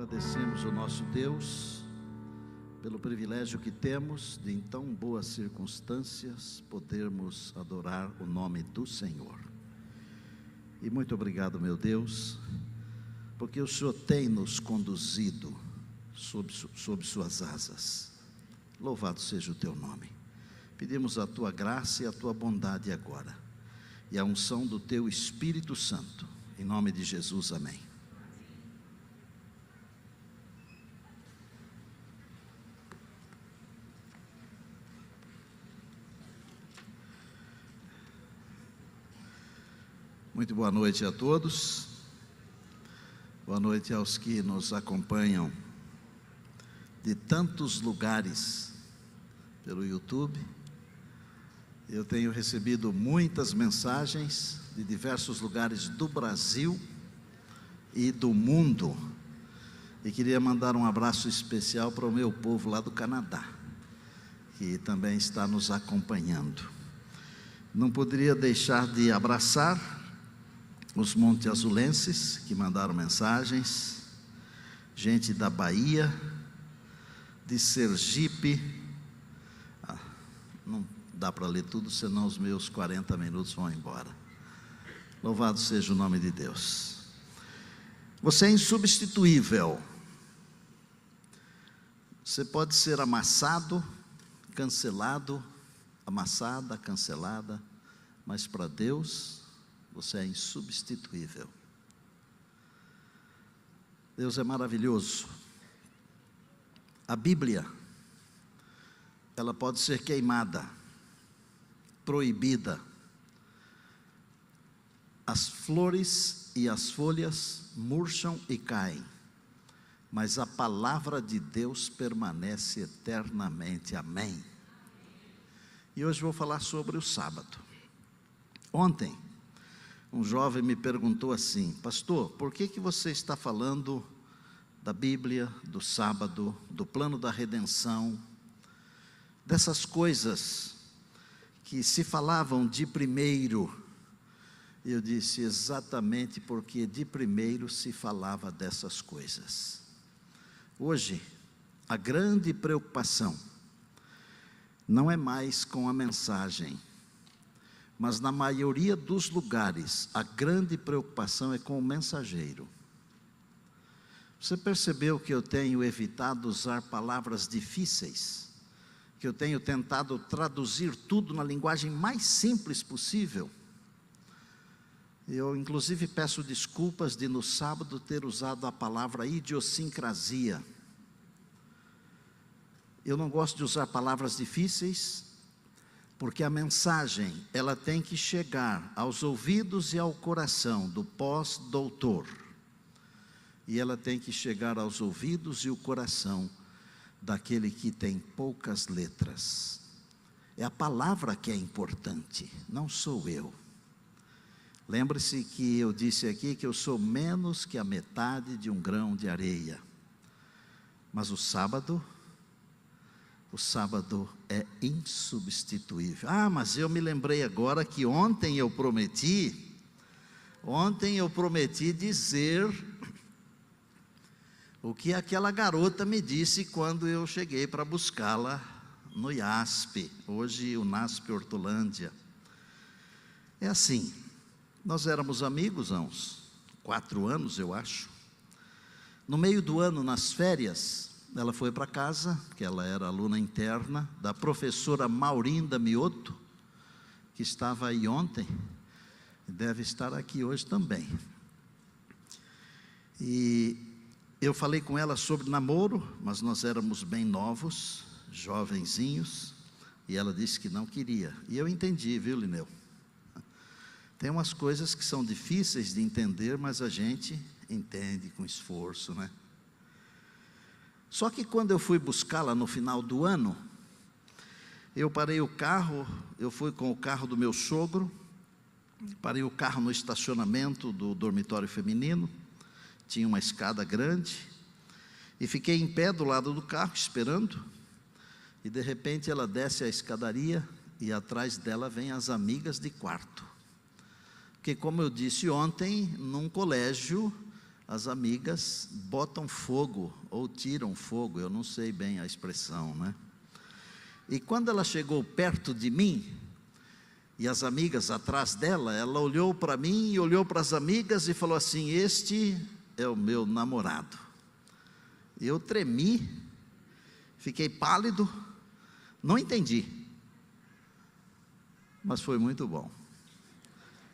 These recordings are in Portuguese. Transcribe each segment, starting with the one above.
Agradecemos o nosso Deus pelo privilégio que temos de, em tão boas circunstâncias, podermos adorar o nome do Senhor. E muito obrigado, meu Deus, porque o Senhor tem nos conduzido sob suas asas. Louvado seja o teu nome. Pedimos a tua graça e a tua bondade agora, e a unção do teu Espírito Santo, em nome de Jesus, amém. Muito boa noite a todos, boa noite aos que nos acompanham de tantos lugares pelo YouTube. Eu tenho recebido muitas mensagens de diversos lugares do Brasil e do mundo, e queria mandar um abraço especial para o meu povo lá do Canadá, que também está nos acompanhando. Não poderia deixar de abraçar os Monte Azulenses, que mandaram mensagens, gente da Bahia, de Sergipe. Não dá para ler tudo, senão os meus 40 minutos vão embora. Louvado seja o nome de Deus. Você é insubstituível. Você pode ser amassado, cancelado, amassada, cancelada, mas para Deus você é insubstituível. Deus é maravilhoso. A Bíblia, ela pode ser queimada, proibida. As flores e as folhas murcham e caem, mas a palavra de Deus permanece eternamente. Amém. E hoje vou falar sobre o sábado. Ontem, um jovem me perguntou assim: pastor, por que você está falando da Bíblia, do sábado, do plano da redenção, dessas coisas que se falavam de primeiro? Eu disse: exatamente porque de primeiro se falava dessas coisas. Hoje, a grande preocupação não é mais com a mensagem, mas na maioria dos lugares, a grande preocupação é com o mensageiro. Você percebeu que eu tenho evitado usar palavras difíceis? Que eu tenho tentado traduzir tudo na linguagem mais simples possível? Eu, inclusive, peço desculpas de no sábado ter usado a palavra idiosincrasia. Eu não gosto de usar palavras difíceis, porque a mensagem, ela tem que chegar aos ouvidos e ao coração do pós-doutor, e ela tem que chegar aos ouvidos e o coração daquele que tem poucas letras. É a palavra que é importante, não sou eu. Lembre-se que eu disse aqui que eu sou menos que a metade de um grão de areia, mas o sábado é insubstituível. Mas eu me lembrei agora que ontem eu prometi dizer o que aquela garota me disse quando eu cheguei para buscá-la no IASP, hoje o NASP Hortolândia. É assim, nós éramos amigos há uns 4 anos, eu acho. No meio do ano, nas férias, ela foi para casa, que ela era aluna interna da professora Maurinda Mioto, que estava aí ontem, e deve estar aqui hoje também. E eu falei com ela sobre namoro, mas nós éramos bem novos, jovenzinhos, e ela disse que não queria. E eu entendi, viu, Lineu? Tem umas coisas que são difíceis de entender, mas a gente entende com esforço, né? Só que quando eu fui buscá-la no final do ano, eu parei o carro, eu fui com o carro do meu sogro, parei o carro no estacionamento do dormitório feminino, tinha uma escada grande, e fiquei em pé do lado do carro esperando, e de repente ela desce a escadaria, e atrás dela vem as amigas de quarto. Porque, como eu disse ontem, num colégio, as amigas botam fogo ou tiram fogo, eu não sei bem a expressão, né? E quando ela chegou perto de mim, e as amigas atrás dela, ela olhou para mim e olhou para as amigas e falou assim: este é o meu namorado. Eu tremi, fiquei pálido, não entendi, mas foi muito bom.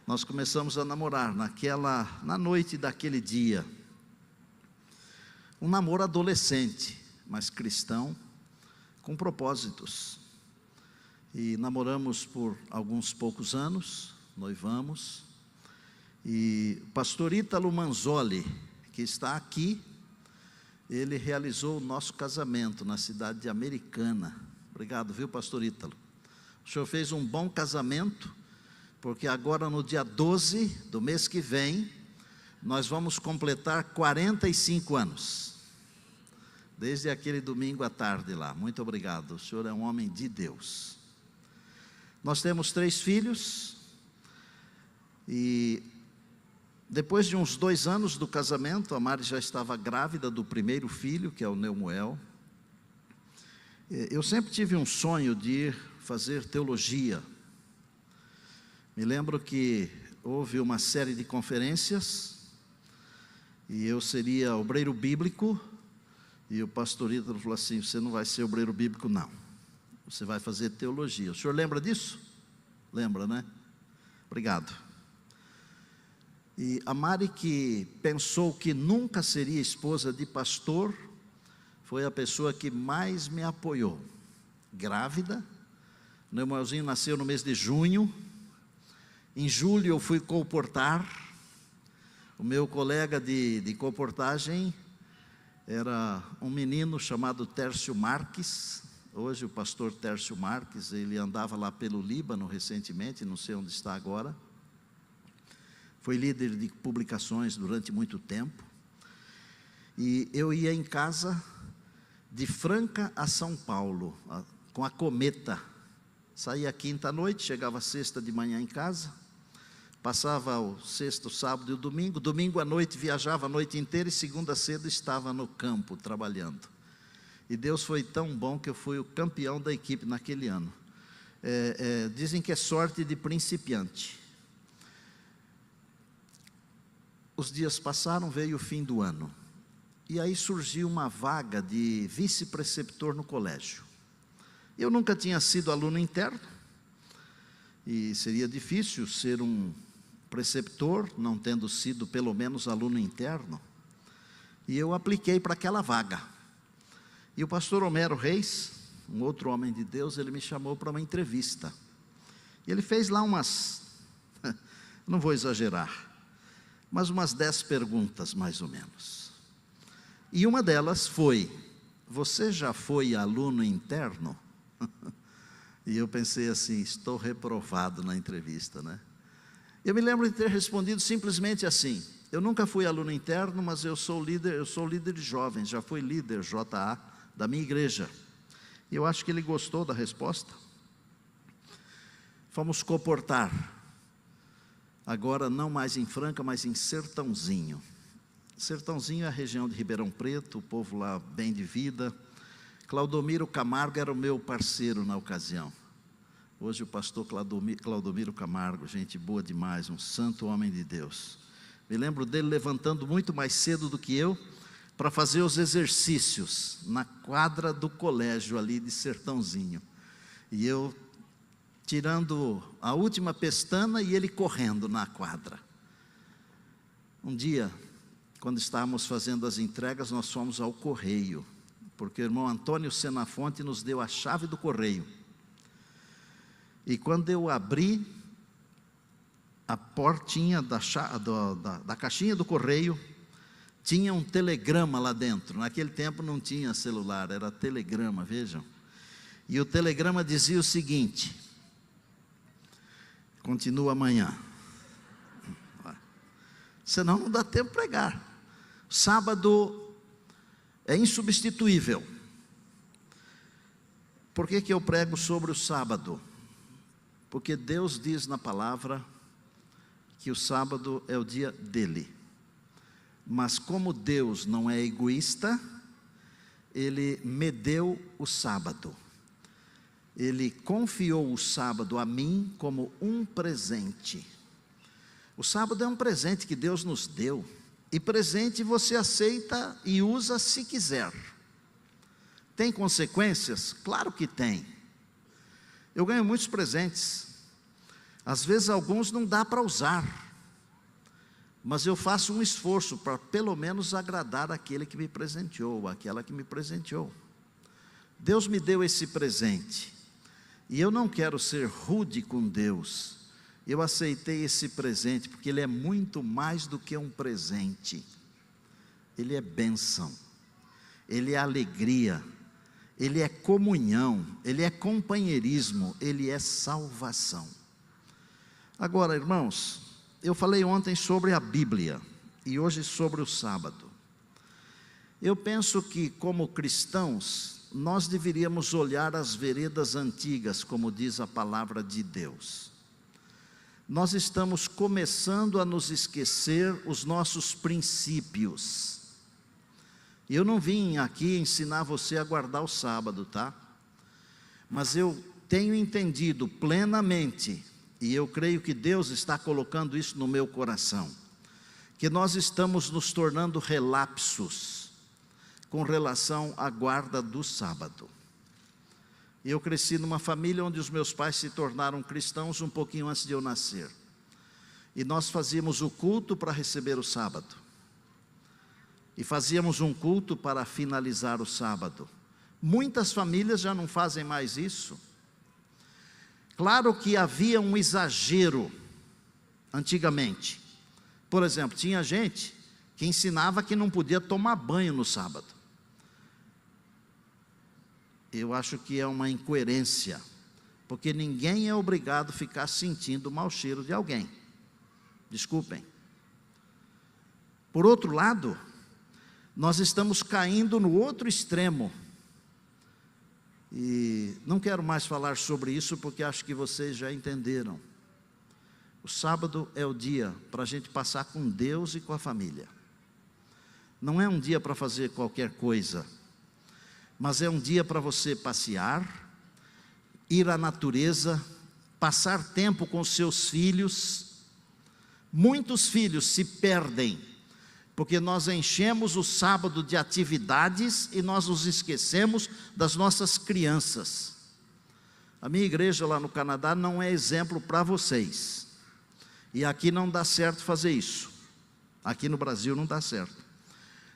Nós começamos a namorar na noite daquele dia, um namoro adolescente, mas cristão, com propósitos. E namoramos por alguns poucos anos, noivamos, e o pastor Ítalo Manzoli, que está aqui, ele realizou o nosso casamento na cidade de Americana. Obrigado, viu, pastor Ítalo? O senhor fez um bom casamento, porque agora no dia 12 do mês que vem, nós vamos completar 45 anos, desde aquele domingo à tarde lá. Muito obrigado, o senhor é um homem de Deus. Nós temos 3 filhos, e depois de uns 2 anos do casamento, a Mari já estava grávida do primeiro filho, que é o Neumoel. Eu sempre tive um sonho de ir fazer teologia. Me lembro que houve uma série de conferências, e eu seria obreiro bíblico, e o pastor Ítalo falou assim: você não vai ser obreiro bíblico não, você vai fazer teologia. O senhor lembra disso? Lembra, né? Obrigado. E a Mari, que pensou que nunca seria esposa de pastor, foi a pessoa que mais me apoiou. Grávida, o Neumoelzinho nasceu no mês de junho, em julho eu fui colportar. O meu colega de colportagem era um menino chamado Tércio Marques. Hoje o pastor Tércio Marques, ele andava lá pelo Líbano recentemente, não sei onde está agora. Foi líder de publicações durante muito tempo. E eu ia em casa de Franca a São Paulo, com a Cometa. Saía quinta à noite, chegava sexta de manhã em casa, passava o sexto, o sábado e o domingo. Domingo à noite viajava a noite inteira e segunda cedo estava no campo trabalhando. E Deus foi tão bom que eu fui o campeão da equipe naquele ano. Dizem que é sorte de principiante. Os dias passaram, veio o fim do ano. E aí surgiu uma vaga de vice-preceptor no colégio. Eu nunca tinha sido aluno interno, e seria difícil ser um preceptor, não tendo sido pelo menos aluno interno. E eu apliquei para aquela vaga. E o pastor Homero Reis, um outro homem de Deus, ele me chamou para uma entrevista. E ele fez lá não vou exagerar, mas umas 10 perguntas mais ou menos. E uma delas foi: você já foi aluno interno? E eu pensei assim: estou reprovado na entrevista, né? Eu me lembro de ter respondido simplesmente assim: eu nunca fui aluno interno, mas eu sou líder de jovens, já fui líder JA da minha igreja. E eu acho que ele gostou da resposta. Fomos colportar, agora não mais em Franca, mas em Sertãozinho. Sertãozinho é a região de Ribeirão Preto, o povo lá bem de vida. Claudomiro Camargo era o meu parceiro na ocasião. Hoje o pastor Claudomiro Camargo, gente boa demais, um santo homem de Deus. Me lembro dele levantando muito mais cedo do que eu, para fazer os exercícios na quadra do colégio ali de Sertãozinho. E eu tirando a última pestana e ele correndo na quadra. Um dia, quando estávamos fazendo as entregas, nós fomos ao correio, porque o irmão Antônio Senafonte nos deu a chave do correio. E quando eu abri a portinha da caixinha do correio, tinha um telegrama lá dentro. Naquele tempo não tinha celular, era telegrama, vejam. E o telegrama dizia o seguinte: continua amanhã. Senão não dá tempo de pregar. Sábado é insubstituível. Por que eu prego sobre o sábado? Porque Deus diz na palavra que o sábado é o dia dele. Mas como Deus não é egoísta, Ele me deu o sábado. Ele confiou o sábado a mim como um presente. O sábado é um presente que Deus nos deu. E presente você aceita e usa se quiser. Tem consequências? Claro que tem. Eu ganho muitos presentes. Às vezes alguns não dá para usar. Mas eu faço um esforço para pelo menos agradar aquele que me presenteou, aquela que me presenteou. Deus me deu esse presente. E eu não quero ser rude com Deus. Eu aceitei esse presente porque ele é muito mais do que um presente. Ele é bênção. Ele é alegria. Ele é comunhão. Ele é companheirismo. Ele é salvação. Agora, irmãos, eu falei ontem sobre a Bíblia e hoje sobre o sábado. Eu penso que, como cristãos, nós deveríamos olhar as veredas antigas, como diz a palavra de Deus. Nós estamos começando a nos esquecer os nossos princípios. Eu não vim aqui ensinar você a guardar o sábado, tá? Mas eu tenho entendido plenamente, e eu creio que Deus está colocando isso no meu coração, que nós estamos nos tornando relapsos com relação à guarda do sábado. Eu cresci numa família onde os meus pais se tornaram cristãos um pouquinho antes de eu nascer. E nós fazíamos o culto para receber o sábado. E fazíamos um culto para finalizar o sábado. Muitas famílias já não fazem mais isso. Claro que havia um exagero antigamente. Por exemplo, tinha gente que ensinava que não podia tomar banho no sábado. Eu acho que é uma incoerência, porque ninguém é obrigado a ficar sentindo o mau cheiro de alguém. Desculpem. Por outro lado, nós estamos caindo no outro extremo. E não quero mais falar sobre isso, porque acho que vocês já entenderam. O sábado é o dia para a gente passar com Deus e com a família. Não é um dia para fazer qualquer coisa, mas é um dia para você passear, ir à natureza, passar tempo com seus filhos. Muitos filhos se perdem, porque nós enchemos o sábado de atividades e nós nos esquecemos das nossas crianças. A minha igreja lá no Canadá não é exemplo para vocês, e aqui não dá certo fazer isso, aqui no Brasil não dá certo,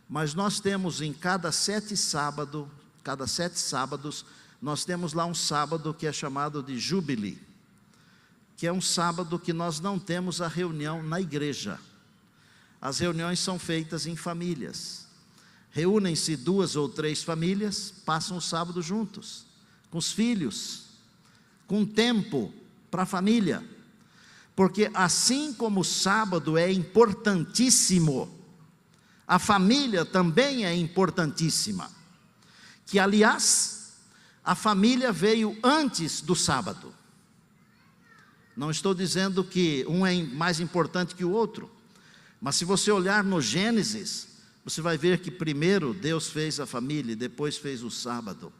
mas nós temos em cada 7 sábados, nós temos lá um sábado que é chamado de Jubilee, que é um sábado que nós não temos a reunião na igreja. As reuniões são feitas em famílias. Reúnem-se 2 ou 3 famílias, passam o sábado juntos, com os filhos, com tempo para a família. Porque assim como o sábado é importantíssimo, a família também é importantíssima. Que, aliás, a família veio antes do sábado. Não estou dizendo que um é mais importante que o outro, mas se você olhar no Gênesis, você vai ver que primeiro Deus fez a família, depois fez o sábado.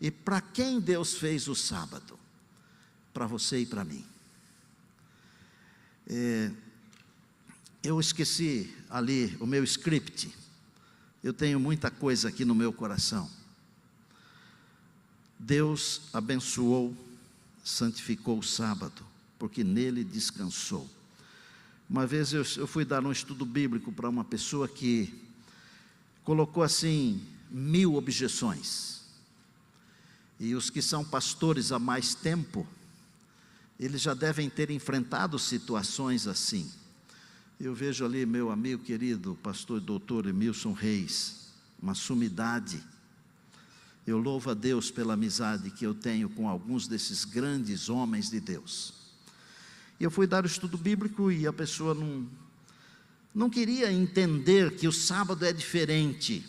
E para quem Deus fez o sábado? Para você e para mim. Eu esqueci ali o meu script. Eu tenho muita coisa aqui no meu coração. Deus abençoou, santificou o sábado, porque nele descansou. Uma vez eu fui dar um estudo bíblico para uma pessoa que colocou assim 1000 objeções. E os que são pastores há mais tempo, eles já devem ter enfrentado situações assim. Eu vejo ali meu amigo querido, pastor doutor Emilson Reis, uma sumidade. Eu louvo a Deus pela amizade que eu tenho com alguns desses grandes homens de Deus. Eu fui dar o estudo bíblico e a pessoa não queria entender que o sábado é diferente.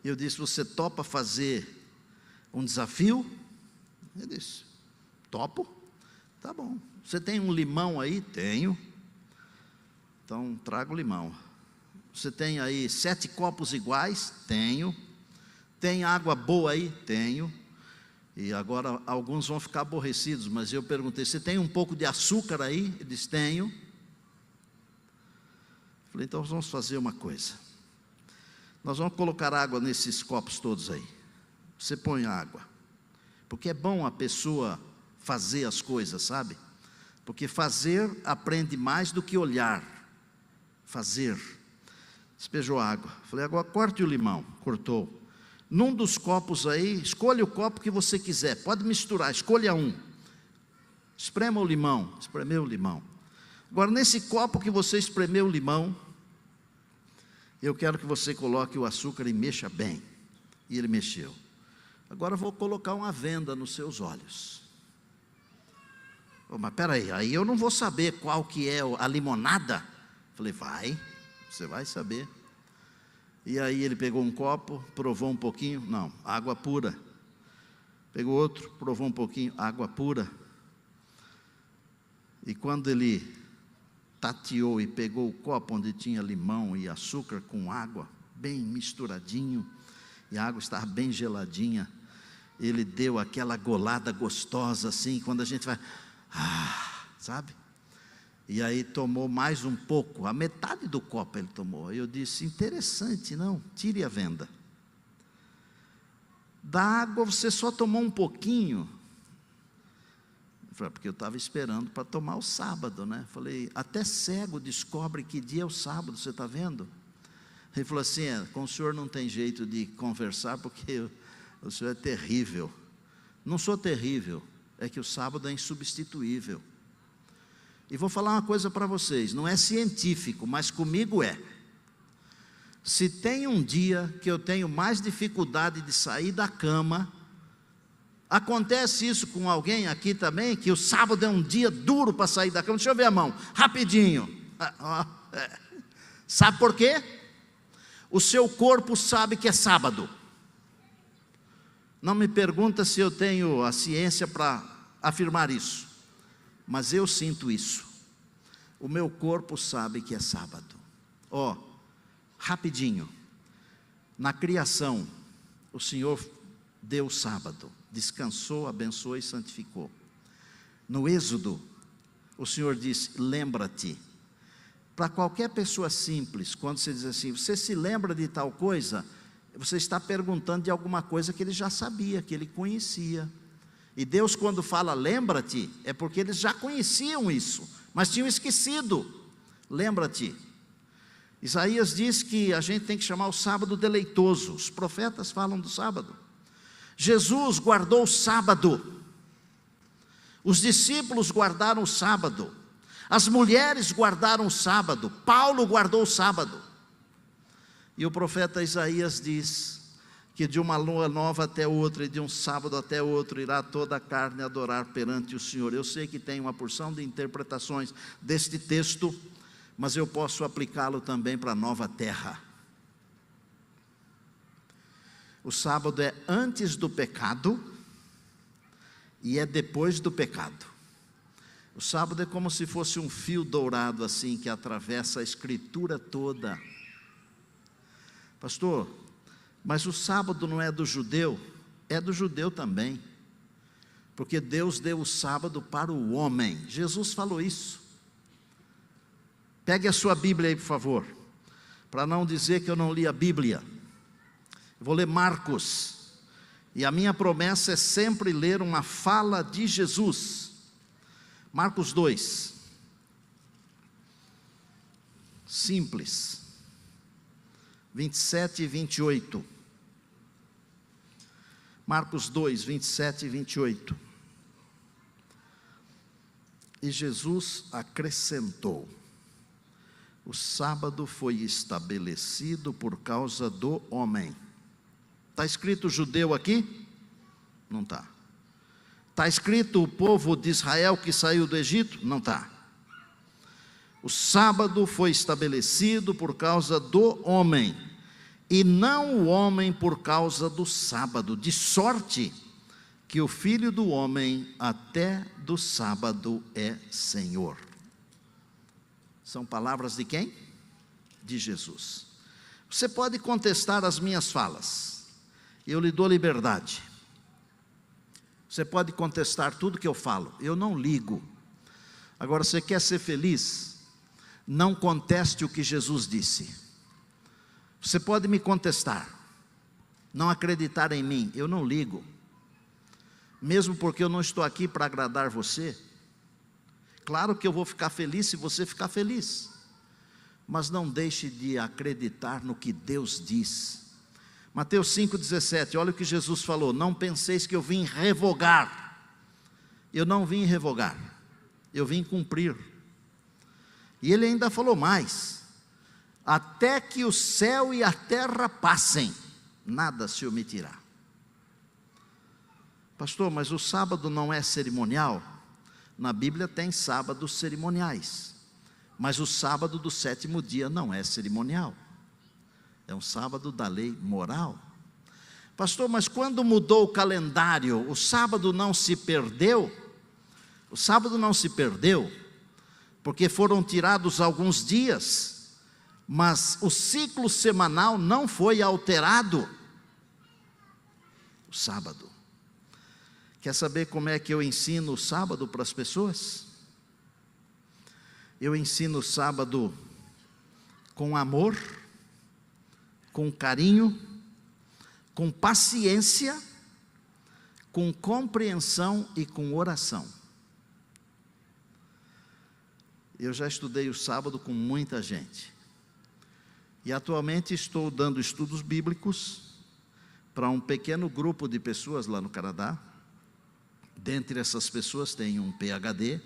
Eu disse: você topa fazer um desafio? Ele disse: topo. Tá bom. Você tem um limão aí? Tenho. Então traga o limão. Você tem aí 7 copos iguais? Tenho. Tem água boa aí? Tenho. E agora alguns vão ficar aborrecidos, mas eu perguntei: você tem um pouco de açúcar aí? Eles: tenho. Falei: então vamos fazer uma coisa. Nós vamos colocar água nesses copos todos aí. Você põe água. Porque é bom a pessoa fazer as coisas, sabe? Porque fazer aprende mais do que olhar. Fazer. Despejou água. Falei: agora corte o limão. Cortou. Num dos copos aí, escolha o copo que você quiser. Pode misturar, escolha um. Esprema o limão. Espremeu o limão. Agora, nesse copo que você espremeu o limão, eu quero que você coloque o açúcar e mexa bem. E ele mexeu. Agora eu vou colocar uma venda nos seus olhos. Oh, mas peraí, aí eu não vou saber qual que é a limonada. Falei: você vai saber. E aí ele pegou um copo, provou um pouquinho, não, água pura. Pegou outro, provou um pouquinho, água pura. E quando ele tateou e pegou o copo onde tinha limão e açúcar com água, bem misturadinho, e a água estava bem geladinha, ele deu aquela golada gostosa assim, quando a gente vai, sabe? E aí tomou mais um pouco, a metade do copo ele tomou. Eu disse: interessante, não? Tire a venda. Da água você só tomou um pouquinho. Porque eu estava esperando para tomar o sábado, né? Falei: até cego descobre que dia é o sábado, você está vendo? Ele falou assim: com o senhor não tem jeito de conversar, porque o senhor é terrível. Não sou terrível, é que o sábado é insubstituível. E vou falar uma coisa para vocês, não é científico, mas comigo é. Se tem um dia que eu tenho mais dificuldade de sair da cama, acontece isso com alguém aqui também, que o sábado é um dia duro para sair da cama? Deixa eu ver a mão, rapidinho. Sabe por quê? O seu corpo sabe que é sábado. Não me pergunta se eu tenho a ciência para afirmar isso, mas eu sinto isso. O meu corpo sabe que é sábado. Rapidinho. Na criação, o Senhor deu o sábado, descansou, abençoou e santificou. No Êxodo, o Senhor disse: lembra-te. Para qualquer pessoa simples, quando você diz assim: você se lembra de tal coisa? Você está perguntando de alguma coisa que ele já sabia, que ele conhecia. E Deus, quando fala lembra-te, é porque eles já conheciam isso, mas tinham esquecido. Lembra-te. Isaías diz que a gente tem que chamar o sábado deleitoso. Os profetas falam do sábado. Jesus guardou o sábado. Os discípulos guardaram o sábado. As mulheres guardaram o sábado. Paulo guardou o sábado. E o profeta Isaías diz que de uma lua nova até outra, e de um sábado até outro, irá toda a carne adorar perante o Senhor. Eu sei que tem uma porção de interpretações deste texto, mas eu posso aplicá-lo também para a nova terra. O sábado é antes do pecado e é depois do pecado. O sábado é como se fosse um fio dourado assim, que atravessa a escritura toda. Pastor, mas o sábado não é do judeu? É do judeu também, porque Deus deu o sábado para o homem. Jesus falou isso. Pegue a sua Bíblia aí, por favor, para não dizer que eu não li a Bíblia. Eu vou ler Marcos, e a minha promessa é sempre ler uma fala de Jesus. Marcos 2, simples, 27 e 28. Marcos 2, 27 e 28. E Jesus acrescentou: o sábado foi estabelecido por causa do homem. Está escrito judeu aqui? Não está. Está escrito o povo de Israel que saiu do Egito? Não está. O sábado foi estabelecido por causa do homem, e não o homem por causa do sábado, de sorte que o Filho do homem até do sábado é Senhor. São palavras de quem? de Jesus. Você pode contestar as minhas falas, eu lhe dou liberdade. Você pode contestar tudo que eu falo, eu não ligo. Agora, você quer ser feliz? Não conteste o que Jesus disse. Você pode me contestar, não acreditar em mim, eu não ligo. Mesmo porque eu não estou aqui para agradar você. Claro que eu vou ficar feliz se você ficar feliz, mas não deixe de acreditar no que Deus diz. Mateus 5,17, olha o que Jesus falou: não penseis que eu vim revogar. Eu não vim revogar, eu vim cumprir. E ele ainda falou mais: até que o céu e a terra passem, nada se omitirá. Pastor, mas o sábado não é cerimonial? Na Bíblia tem sábados cerimoniais, mas o sábado do 7º dia não é cerimonial, é um sábado da lei moral. Pastor, mas quando mudou o calendário, o sábado não se perdeu? O sábado não se perdeu, porque foram tirados alguns dias, mas o ciclo semanal não foi alterado. O sábado. Quer saber como é que eu ensino o sábado para as pessoas? Eu ensino o sábado com amor, com carinho, com paciência, com compreensão e com oração. Eu já estudei o sábado com muita gente. E atualmente estou dando estudos bíblicos para um pequeno grupo de pessoas lá no Canadá. Dentre essas pessoas tem um PhD,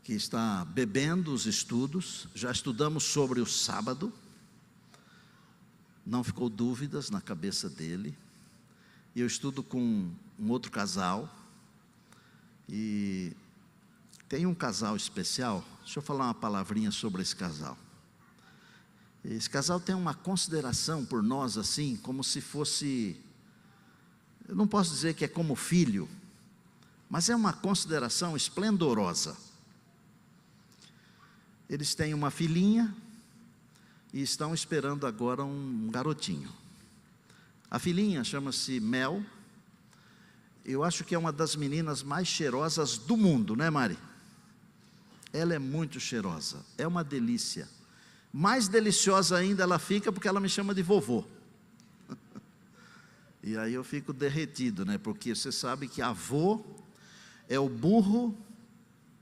que está bebendo os estudos. Já estudamos sobre o sábado, não ficou dúvidas na cabeça dele. E eu estudo com um outro casal, e tem um casal especial. Deixa eu falar uma palavrinha sobre esse casal. Esse casal tem uma consideração por nós assim, como se fosse... Eu não posso dizer que é como filho, mas é uma consideração esplendorosa. Eles têm uma filhinha e estão esperando agora um garotinho. A filhinha chama-se Mel. Eu acho que é uma das meninas mais cheirosas do mundo, né, Mari? Ela é muito cheirosa, é uma delícia. Mais deliciosa ainda ela fica porque ela me chama de vovô. E aí eu fico derretido, né? Porque você sabe que avô é o burro,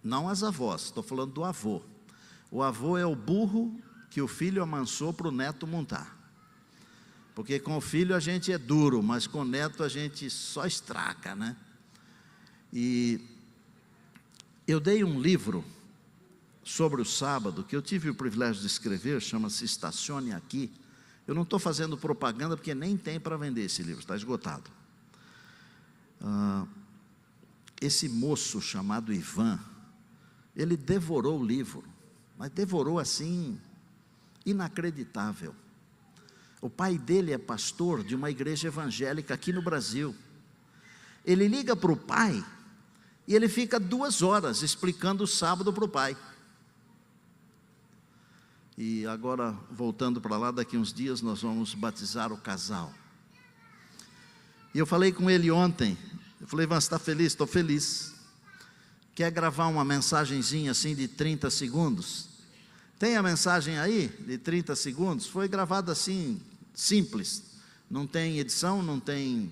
não as avós, estou falando do avô. O avô é o burro que o filho amansou para o neto montar. Porque com o filho a gente é duro, mas com o neto a gente só estraga, né? E eu dei um livro sobre o sábado, que eu tive o privilégio de escrever, chama-se Estacione Aqui. Eu não estou fazendo propaganda, porque nem tem para vender esse livro, está esgotado. Esse moço chamado Ivan, ele devorou o livro, mas devorou assim, inacreditável. O pai dele é pastor de uma igreja evangélica aqui no Brasil. Ele liga para o pai, e ele fica 2 horas explicando o sábado para o pai. E agora, voltando para lá, daqui uns dias nós vamos batizar o casal. E eu falei com ele ontem, eu falei: Ivan, você está feliz? Estou feliz. Quer gravar uma mensagenzinha assim de 30 segundos? Tem a mensagem aí, de 30 segundos? Foi gravada assim, simples. Não tem edição, não tem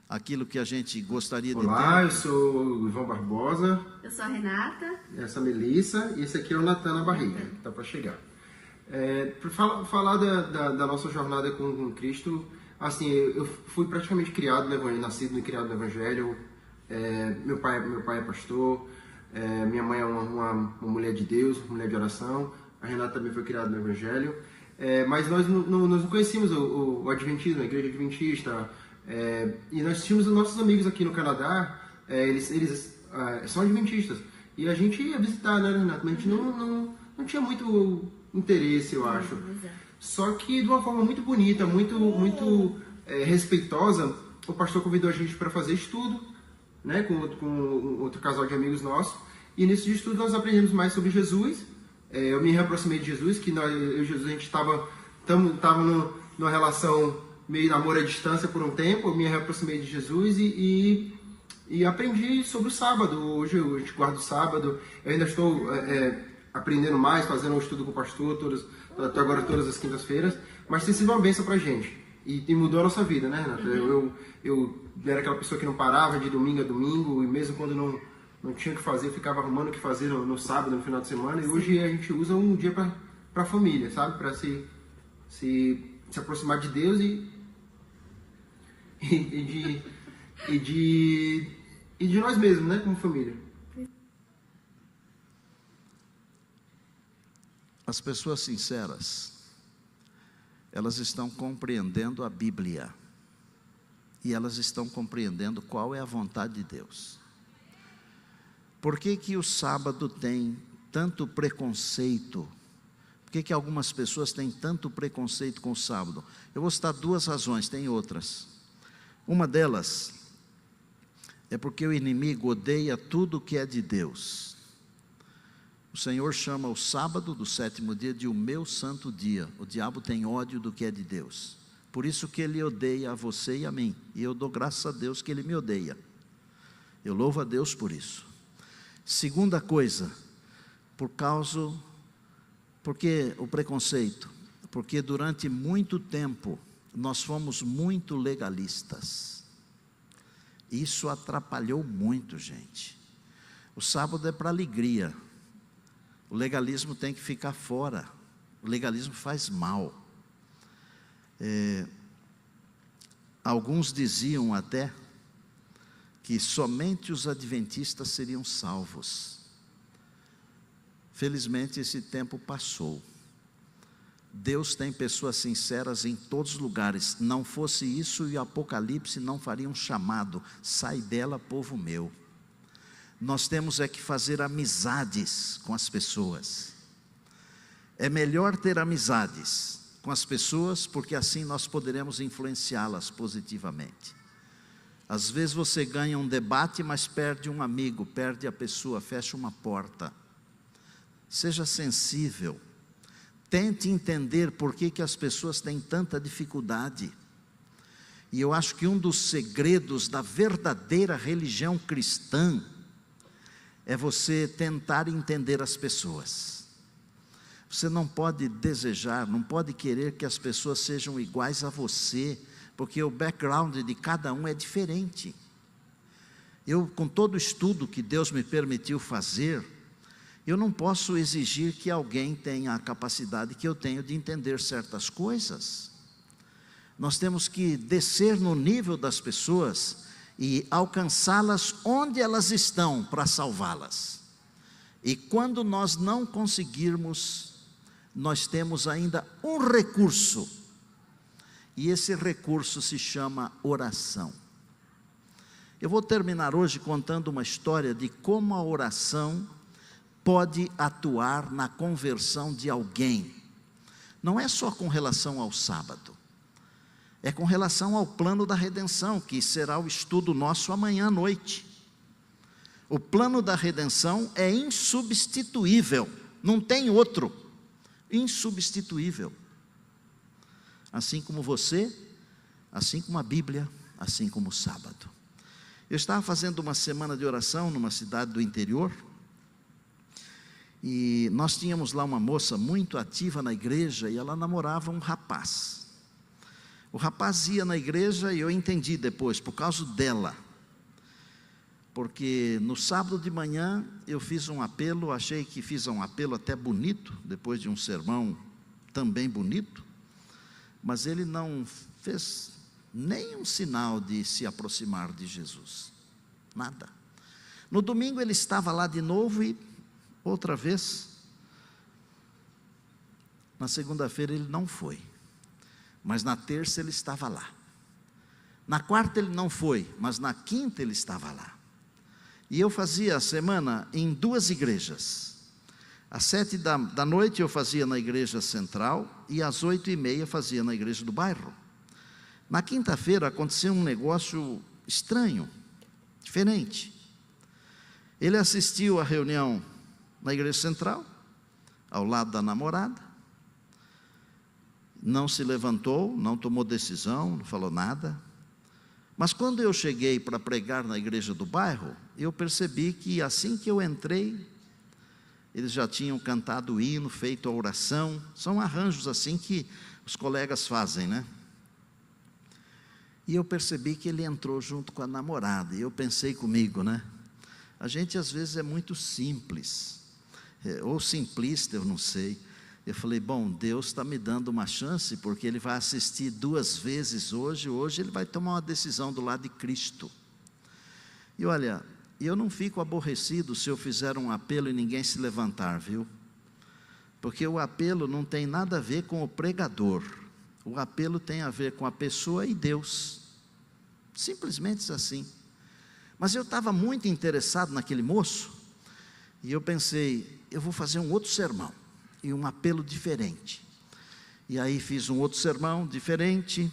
aquilo que a gente gostaria de ter. Olá, eu sou o Ivan Barbosa. Eu sou a Renata. Essa é a Melissa, e esse aqui é o Natan na barriga, que está para chegar. Para falar da nossa jornada com Cristo, assim, eu fui praticamente criado no Evangelho, nascido e criado no Evangelho. Meu pai é pastor, minha mãe é uma mulher de Deus, uma mulher de oração. A Renata também foi criada no Evangelho. Mas nós não conhecíamos o Adventismo, a igreja adventista. E nós tínhamos os nossos amigos aqui no Canadá, eles são adventistas. E a gente ia visitar, né, Renata? Mas a gente não tinha muito interesse, eu acho. Só que de uma forma muito bonita, muito respeitosa, o pastor convidou a gente para fazer estudo, né, com outro casal de amigos nossos. E nesse estudo nós aprendemos mais sobre Jesus, eu me reaproximei de Jesus, que eu e Jesus a gente estava numa relação meio namoro à distância por um tempo. Eu me reaproximei de Jesus e aprendi sobre o sábado. Hoje a gente guarda o sábado. Eu ainda estou aprendendo mais, fazendo um estudo com o pastor até agora todas as quintas-feiras, mas tem sido uma bênção pra gente e mudou a nossa vida, né, Renato? Eu era aquela pessoa que não parava de domingo a domingo, e mesmo quando não tinha o que fazer, eu ficava arrumando o que fazer no sábado, no final de semana, e hoje a gente usa um dia pra família, sabe? Pra se aproximar de Deus e de nós mesmos, né, como família. As pessoas sinceras, elas estão compreendendo a Bíblia, e elas estão compreendendo qual é a vontade de Deus. Por que o sábado tem tanto preconceito? Por que algumas pessoas têm tanto preconceito com o sábado? Eu vou citar 2 razões, tem outras. Uma delas é porque o inimigo odeia tudo que é de Deus. O Senhor chama o sábado do 7º dia de o meu santo dia. O diabo tem ódio do que é de Deus. Por isso que ele odeia a você e a mim. E eu dou graças a Deus que ele me odeia. Eu louvo a Deus por isso. Segunda coisa, porque o preconceito? Porque durante muito tempo nós fomos muito legalistas. Isso atrapalhou muito, gente. O sábado é para alegria. O legalismo tem que ficar fora. O legalismo faz mal. Alguns diziam até que somente os adventistas seriam salvos. Felizmente esse tempo passou. Deus tem pessoas sinceras em todos os lugares. Não fosse isso, e o Apocalipse não faria um chamado: sai dela, povo meu. Nós temos que fazer amizades com as pessoas. É melhor ter amizades com as pessoas, porque assim nós poderemos influenciá-las positivamente. Às vezes você ganha um debate, mas perde um amigo, perde a pessoa, fecha uma porta. Seja sensível. Tente entender por que as pessoas têm tanta dificuldade. E eu acho que um dos segredos da verdadeira religião cristã é você tentar entender as pessoas. Você não pode desejar, não pode querer que as pessoas sejam iguais a você, porque o background de cada um é diferente. Eu, com todo o estudo que Deus me permitiu fazer, eu não posso exigir que alguém tenha a capacidade que eu tenho de entender certas coisas. Nós temos que descer no nível das pessoas e alcançá-las onde elas estão para salvá-las. E quando nós não conseguirmos, nós temos ainda um recurso, e esse recurso se chama oração. Eu vou terminar hoje contando uma história de como a oração pode atuar na conversão de alguém. Não é só com relação ao sábado, é com relação ao plano da redenção, que será o estudo nosso amanhã à noite. O plano da redenção é insubstituível, não tem outro, insubstituível. Assim como você, assim como a Bíblia, assim como o sábado. Eu estava fazendo uma semana de oração numa cidade do interior, e nós tínhamos lá uma moça muito ativa na igreja, e ela namorava um rapaz. O rapaz ia na igreja, e eu entendi depois, por causa dela. Porque no sábado de manhã eu fiz um apelo, achei que fiz um apelo até bonito, depois de um sermão também bonito, mas ele não fez nenhum sinal de se aproximar de Jesus, nada. No domingo ele estava lá de novo e outra vez. Na segunda-feira ele não foi, mas na terça ele estava lá. Na quarta ele não foi, mas na quinta ele estava lá. E eu fazia a semana em 2 igrejas. Às 7 da noite eu fazia na igreja central, e às 8h30 fazia na igreja do bairro. Na quinta-feira aconteceu um negócio estranho, diferente. Ele assistiu à reunião na igreja central, ao lado da namorada, não se levantou, não tomou decisão, não falou nada. Mas quando eu cheguei para pregar na igreja do bairro, eu percebi que assim que eu entrei, eles já tinham cantado o hino, feito a oração. São arranjos assim que os colegas fazem, né? E eu percebi que ele entrou junto com a namorada. E eu pensei comigo, né? A gente às vezes é muito simples, ou simplista, eu não sei. Eu falei, bom, Deus está me dando uma chance, porque Ele vai assistir 2 vezes hoje. Hoje Ele vai tomar uma decisão do lado de Cristo. E olha, eu não fico aborrecido se eu fizer um apelo e ninguém se levantar, viu? Porque o apelo não tem nada a ver com o pregador. O apelo tem a ver com a pessoa e Deus. Simplesmente assim. Mas eu estava muito interessado naquele moço, e eu pensei, eu vou fazer um outro sermão, e um apelo diferente. E aí fiz um outro sermão diferente,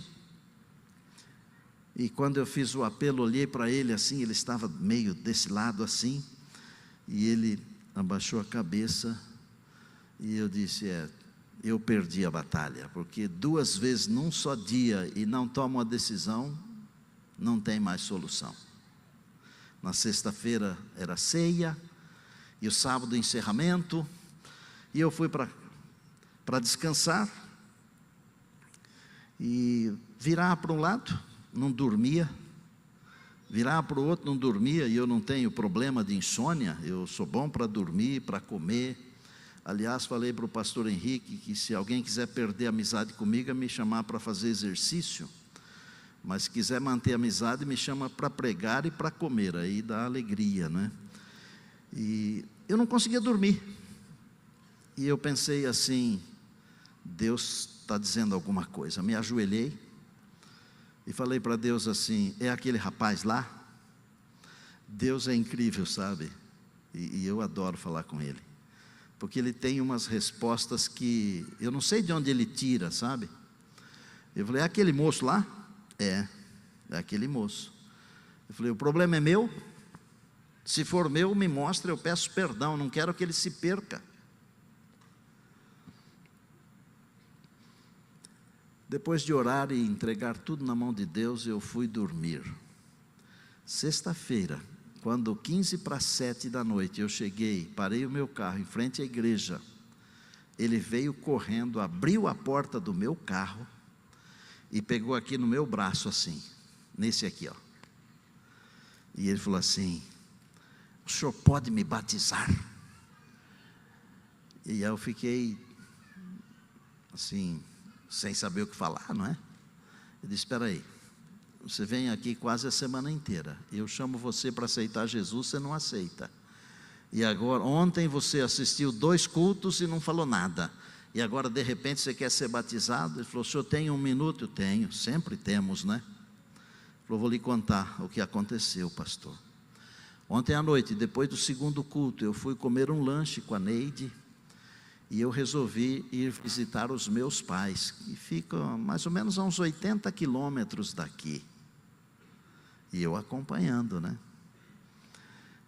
e quando eu fiz o apelo, olhei para ele assim, ele estava meio desse lado assim, e ele abaixou a cabeça, e eu disse, eu perdi a batalha, porque 2 vezes num só dia, e não toma uma decisão, não tem mais solução. Na sexta-feira era ceia, e o sábado encerramento, e eu fui para descansar, e virar para um lado, não dormia, virar para o outro, não dormia, e eu não tenho problema de insônia, eu sou bom para dormir, para comer. Aliás, falei para o pastor Henrique, que se alguém quiser perder a amizade comigo, é me chamar para fazer exercício, mas se quiser manter a amizade, me chama para pregar e para comer, aí dá alegria, né? E eu não conseguia dormir, e eu pensei assim, Deus está dizendo alguma coisa. Me ajoelhei, e falei para Deus assim, é aquele rapaz lá? Deus é incrível, sabe? E eu adoro falar com Ele, porque Ele tem umas respostas que eu não sei de onde Ele tira, sabe? Eu falei, é aquele moço lá? É aquele moço. Eu falei, o problema é meu? Se for meu, me mostra, eu peço perdão, não quero que ele se perca. Depois de orar e entregar tudo na mão de Deus, eu fui dormir. Sexta-feira, quando 6:45 da noite, eu cheguei, parei o meu carro em frente à igreja, ele veio correndo, abriu a porta do meu carro, e pegou aqui no meu braço assim, nesse aqui, ó. E ele falou assim, o senhor pode me batizar? E aí eu fiquei, assim, sem saber o que falar, não é? Eu disse, espera aí, você vem aqui quase a semana inteira, eu chamo você para aceitar Jesus, você não aceita. E agora, ontem você assistiu 2 cultos e não falou nada. E agora de repente você quer ser batizado? Ele falou, o senhor tem 1 minuto? Eu tenho, sempre temos, né? Ele falou, vou lhe contar o que aconteceu, pastor. Ontem à noite, depois do 2º culto, eu fui comer um lanche com a Neide, e eu resolvi ir visitar os meus pais, que ficam mais ou menos a uns 80 quilômetros daqui, e eu acompanhando, né?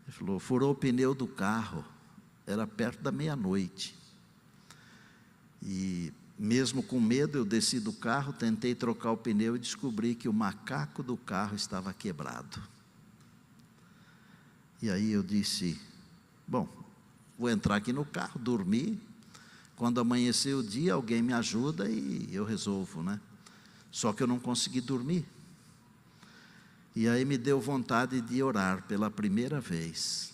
Ele falou, furou o pneu do carro, era perto da meia-noite, e mesmo com medo, eu desci do carro, tentei trocar o pneu e descobri que o macaco do carro estava quebrado. E aí eu disse, bom, vou entrar aqui no carro, dormir, quando amanhecer o dia, alguém me ajuda e eu resolvo, né? Só que eu não consegui dormir. E aí me deu vontade de orar pela primeira vez.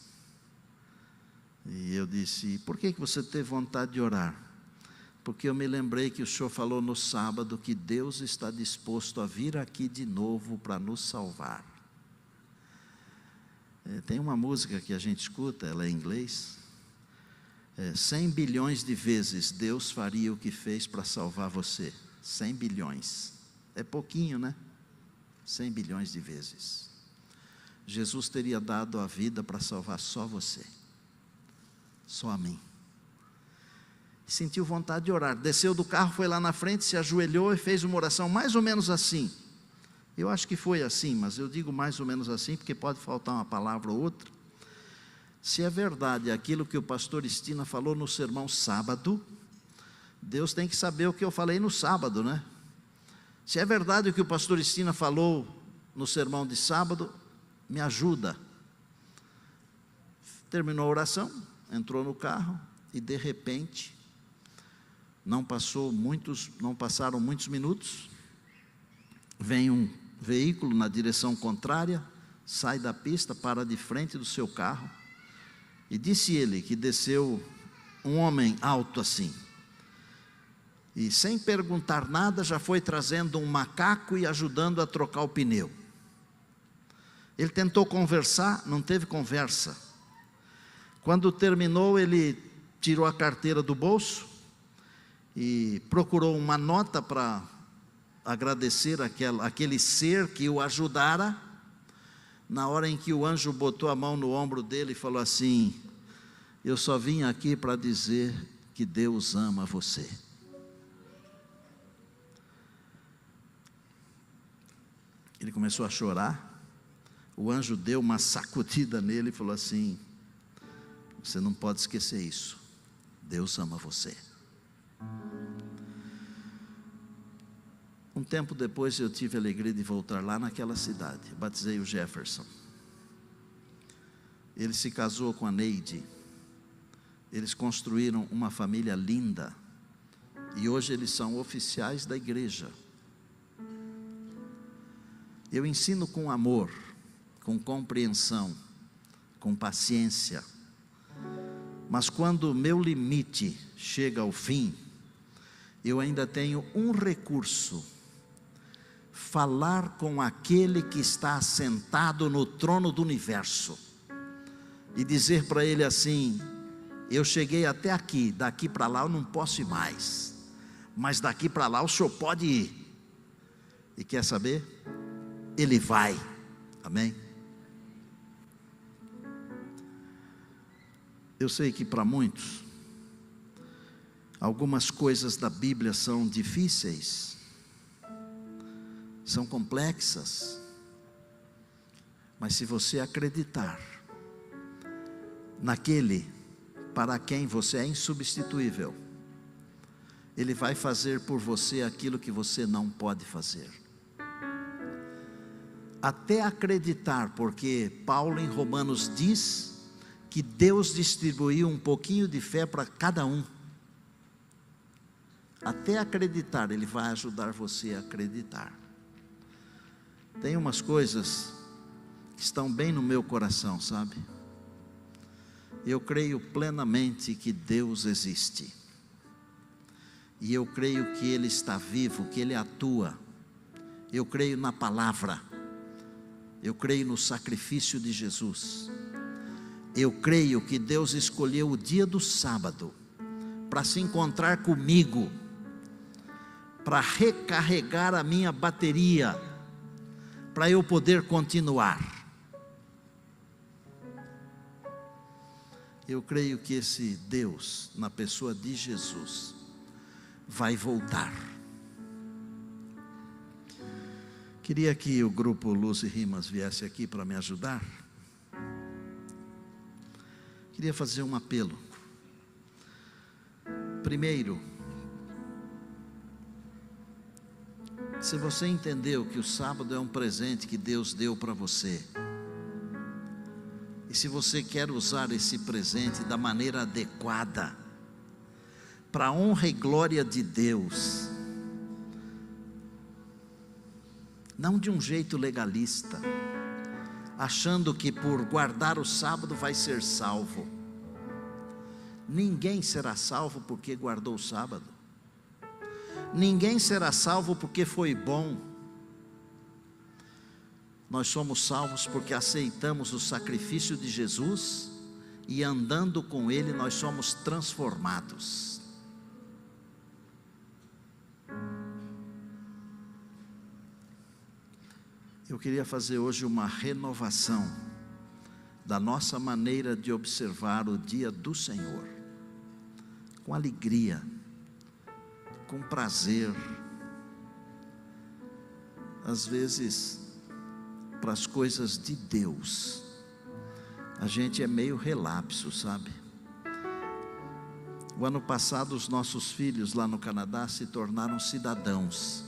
E eu disse, por que você teve vontade de orar? Porque eu me lembrei que o senhor falou no sábado que Deus está disposto a vir aqui de novo para nos salvar. Tem uma música que a gente escuta, ela é em inglês. 100 bilhões de vezes Deus faria o que fez para salvar você. 100 bilhões. É pouquinho, né? 100 bilhões de vezes. Jesus teria dado a vida para salvar só você. Só a mim. Sentiu vontade de orar, desceu do carro, foi lá na frente, se ajoelhou e fez uma oração mais ou menos assim. Eu acho que foi assim, mas eu digo mais ou menos assim, porque pode faltar uma palavra ou outra. Se é verdade aquilo que o pastor Estina falou no sermão sábado, Deus tem que saber o que eu falei no sábado, né? Se é verdade o que o pastor Estina falou no sermão de sábado, me ajuda. Terminou a oração, entrou no carro e de repente, não passaram muitos minutos, vem um veículo na direção contrária, sai da pista, para de frente do seu carro, e disse ele que desceu um homem alto assim, e sem perguntar nada, já foi trazendo um macaco e ajudando a trocar o pneu. Ele tentou conversar, não teve conversa. Quando terminou, ele tirou a carteira do bolso e procurou uma nota para agradecer aquele ser que o ajudara. Na hora em que o anjo botou a mão no ombro dele e falou assim: eu só vim aqui para dizer que Deus ama você. Ele começou a chorar. O anjo deu uma sacudida nele e falou assim: você não pode esquecer isso, Deus ama você. Um tempo depois eu tive a alegria de voltar lá naquela cidade, batizei o Jefferson. Ele se casou com a Neide, eles construíram uma família linda, e hoje eles são oficiais da igreja. Eu ensino com amor, com compreensão, com paciência, mas quando o meu limite chega ao fim, eu ainda tenho um recurso: falar com aquele que está assentado no trono do universo, e dizer para ele assim: eu cheguei até aqui, daqui para lá eu não posso ir mais, mas daqui para lá o senhor pode ir. E quer saber? Ele vai, amém? Eu sei que para muitos, algumas coisas da Bíblia são difíceis, são complexas, mas se você acreditar naquele para quem você é insubstituível, Ele vai fazer por você aquilo que você não pode fazer. Até acreditar, porque Paulo em Romanos diz que Deus distribuiu um pouquinho de fé para cada um. Até acreditar, Ele vai ajudar você a acreditar. Tem umas coisas que estão bem no meu coração, sabe? Eu creio plenamente que Deus existe, e eu creio que Ele está vivo, que Ele atua. Eu creio na palavra, eu creio no sacrifício de Jesus. Eu creio que Deus escolheu o dia do sábado para se encontrar comigo, para recarregar a minha bateria, para eu poder continuar. Eu creio que esse Deus, na pessoa de Jesus, vai voltar. Queria que o grupo Luz e Rimas viesse aqui para me ajudar. Queria fazer um apelo. Primeiro, se você entendeu que o sábado é um presente que Deus deu para você, e se você quer usar esse presente da maneira adequada, para a honra e glória de Deus, não de um jeito legalista, achando que por guardar o sábado vai ser salvo. Ninguém será salvo porque guardou o sábado. Ninguém será salvo porque foi bom. Nós somos salvos porque aceitamos o sacrifício de Jesus, e andando com Ele nós somos transformados. Eu queria fazer hoje uma renovação da nossa maneira de observar o dia do Senhor, com alegria, com prazer. Às vezes, para as coisas de Deus, a gente é meio relapso, sabe? O ano passado os nossos filhos lá no Canadá se tornaram cidadãos.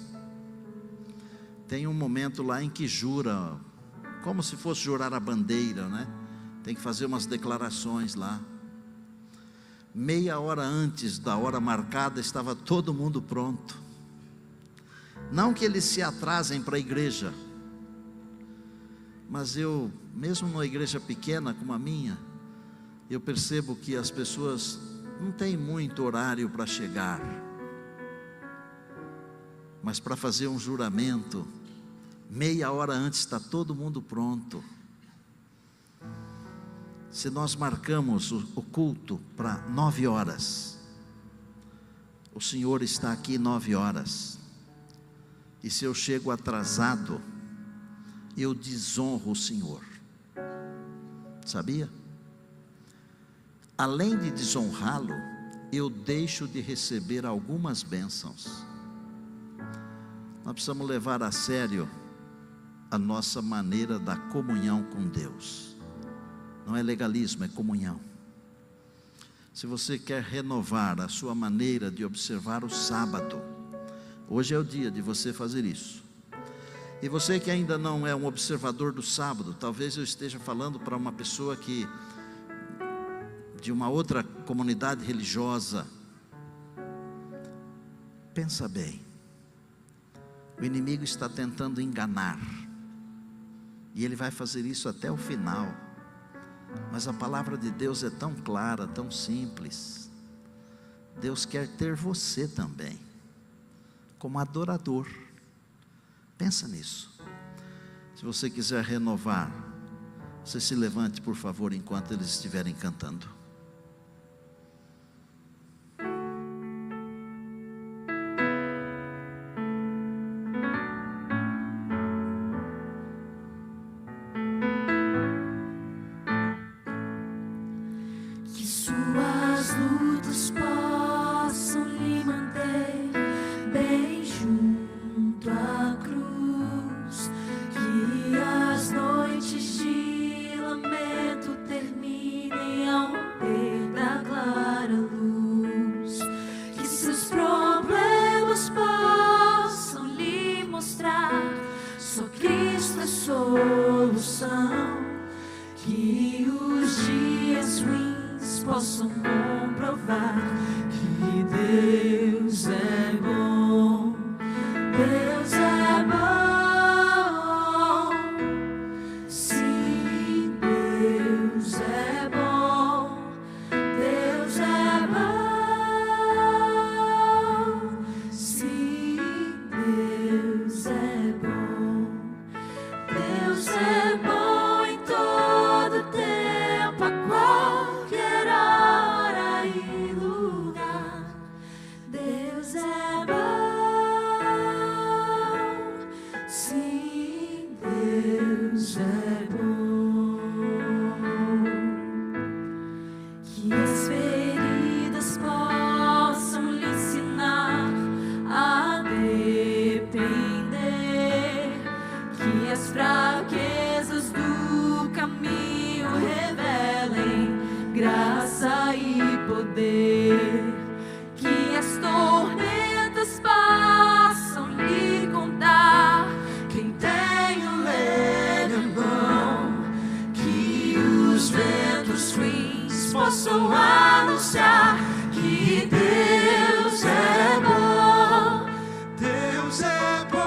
Tem um momento lá em que jura, como se fosse jurar a bandeira, né? Tem que fazer umas declarações lá. Meia hora antes da hora marcada estava todo mundo pronto. Não que eles se atrasem para a igreja, mas eu, mesmo numa igreja pequena como a minha, eu percebo que as pessoas não têm muito horário para chegar, mas para fazer um juramento, meia hora antes está todo mundo pronto. Se nós marcamos o culto para 9 horas, o Senhor está aqui 9 horas, e se eu chego atrasado, eu desonro o Senhor, sabia? Além de desonrá-lo, eu deixo de receber algumas bênçãos. Nós precisamos levar a sério a nossa maneira da comunhão com Deus. Não é legalismo, é comunhão. Se você quer renovar a sua maneira de observar o sábado, hoje é o dia de você fazer isso. E você que ainda não é um observador do sábado, talvez eu esteja falando para uma pessoa que, de uma outra comunidade religiosa. Pensa bem, o inimigo está tentando enganar, e ele vai fazer isso até o final, mas a palavra de Deus é tão clara, tão simples. Deus quer ter você também, como adorador. Pensa nisso. Se você quiser renovar, você se levante por favor, enquanto eles estiverem cantando. Que suas lutas possam lhe manter bem junto à cruz, que as noites de lamento terminem ao romper da clara luz, que seus problemas possam lhe mostrar só Cristo é solução, que os dias ruins possam comprovar que Deus é bom, Deus é bom, sim, Deus é bom, Deus é bom, sim, Deus é bom, Deus é bom em todo tempo, a qualquer hora e lugar. Deus é bom, sim, Deus é bom. Que as feridas possam lhe ensinar a depender, que as fraquezas do caminho revelem graça e poder, que as tormentas possam lhe contar quem tem o leme à mão, que os ventos ruins possam anunciar que Deus é bom, Deus é bom,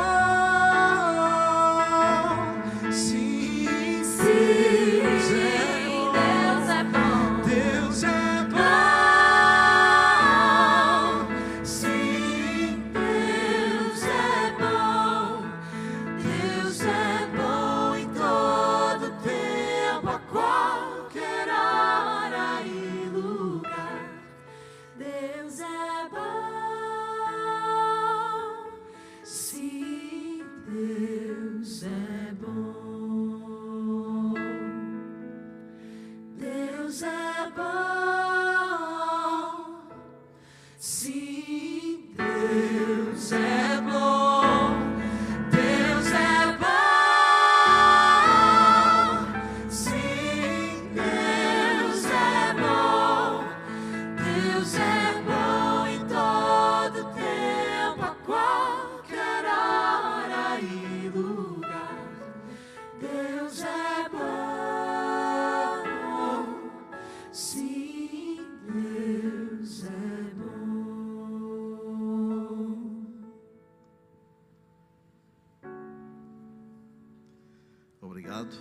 Obrigado,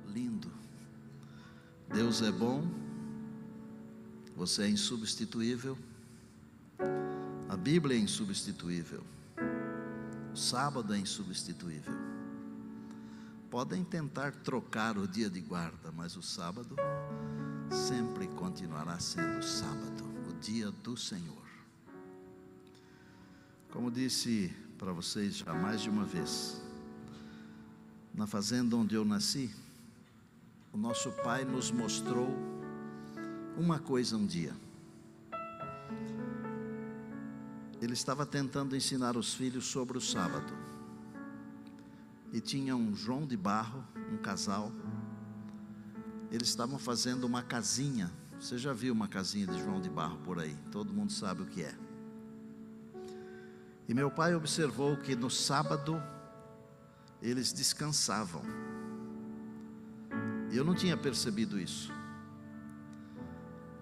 lindo. Deus é bom, você é insubstituível, a Bíblia é insubstituível, o sábado é insubstituível. Podem tentar trocar o dia de guarda, mas o sábado sempre continuará sendo sábado, o dia do Senhor. Como disse para vocês já mais de uma vez, na fazenda onde eu nasci, o nosso pai nos mostrou uma coisa um dia. Ele estava tentando ensinar os filhos sobre o sábado. E tinha um João de Barro, um casal. Eles estavam fazendo uma casinha. Você já viu uma casinha de João de Barro por aí? Todo mundo sabe o que é. E meu pai observou que no sábado eles descansavam. Eu não tinha percebido isso.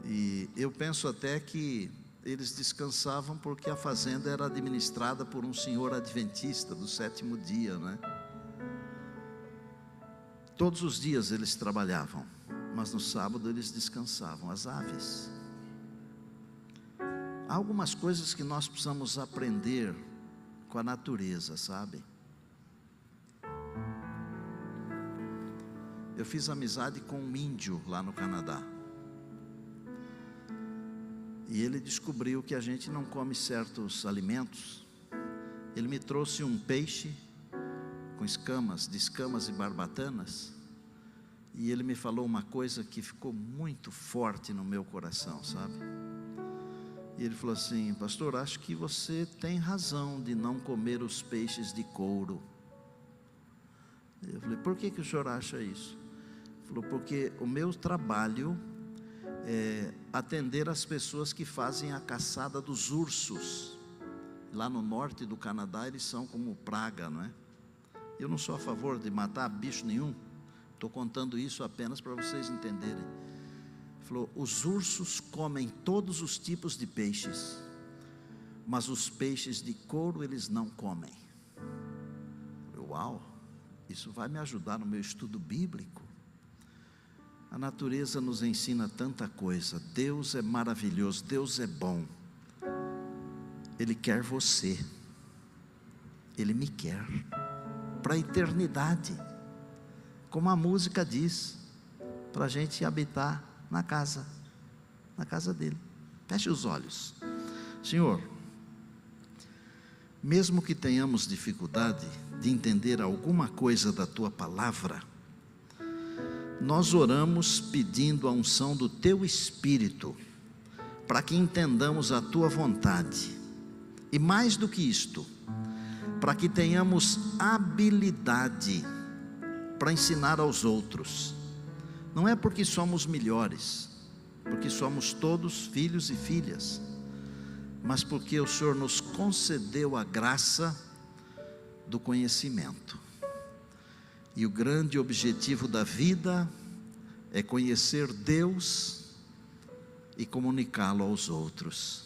E eu penso até que eles descansavam porque a fazenda era administrada por um senhor adventista do 7º dia, né? Todos os dias eles trabalhavam, mas no sábado eles descansavam, as aves. Há algumas coisas que nós precisamos aprender com a natureza, sabe? Eu fiz amizade com um índio lá no Canadá. E ele descobriu que a gente não come certos alimentos. Ele me trouxe um peixe com escamas, de escamas e barbatanas. E ele me falou uma coisa que ficou muito forte no meu coração, sabe? E ele falou assim: pastor, acho que você tem razão de não comer os peixes de couro. Eu falei: por que o senhor acha isso? Ele falou: porque o meu trabalho é atender as pessoas que fazem a caçada dos ursos. Lá no norte do Canadá eles são como praga, não é? Eu não sou a favor de matar bicho nenhum. Estou contando isso apenas para vocês entenderem. Ele falou: os ursos comem todos os tipos de peixes, mas os peixes de couro eles não comem. Eu falei: uau, isso vai me ajudar no meu estudo bíblico. A natureza nos ensina tanta coisa. Deus é maravilhoso, Deus é bom. Ele quer você. Ele me quer para a eternidade, como a música diz, para a gente habitar na casa dele. Feche os olhos. Senhor, mesmo que tenhamos dificuldade de entender alguma coisa da tua palavra, nós oramos pedindo a unção do teu Espírito, para que entendamos a tua vontade, e mais do que isto, para que tenhamos habilidade para ensinar aos outros. Não é porque somos melhores, porque somos todos filhos e filhas, mas porque o Senhor nos concedeu a graça do conhecimento. E o grande objetivo da vida é conhecer Deus e comunicá-lo aos outros.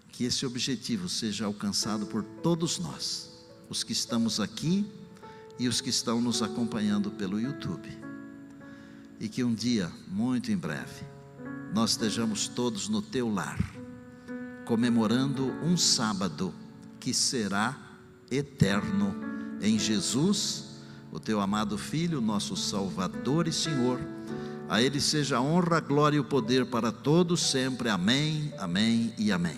Que esse objetivo seja alcançado por todos nós, os que estamos aqui e os que estão nos acompanhando pelo YouTube. E que um dia, muito em breve, nós estejamos todos no teu lar, comemorando um sábado que será eterno em Jesus, o teu amado Filho, nosso Salvador e Senhor. A Ele seja a honra, a glória e o poder para todos sempre. Amém, amém e amém.